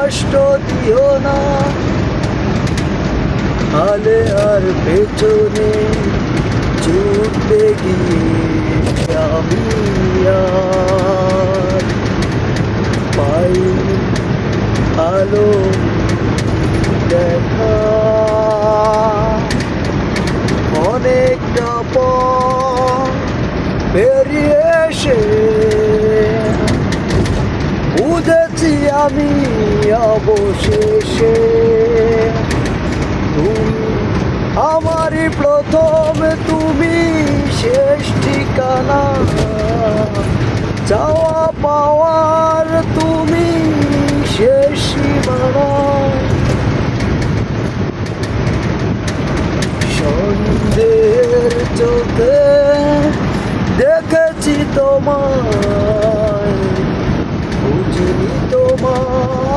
কষ্ট দিও না, হালে আর পেছনে ছুটতে গিয়ে আমি আর পাইনি আলো দেখা। অনেকটা পথ পেরিয়ে এসে বুঝেছি আমি অবশেষে তুমি আমারই প্রথম, তুমি শেষ ঠিকানা, চাওয়া পাওয়ার তুমি শেষ সীমানা। সন্ধ্যের চোখে দেখেছি তোমায়, বুঝিনি তোমায়।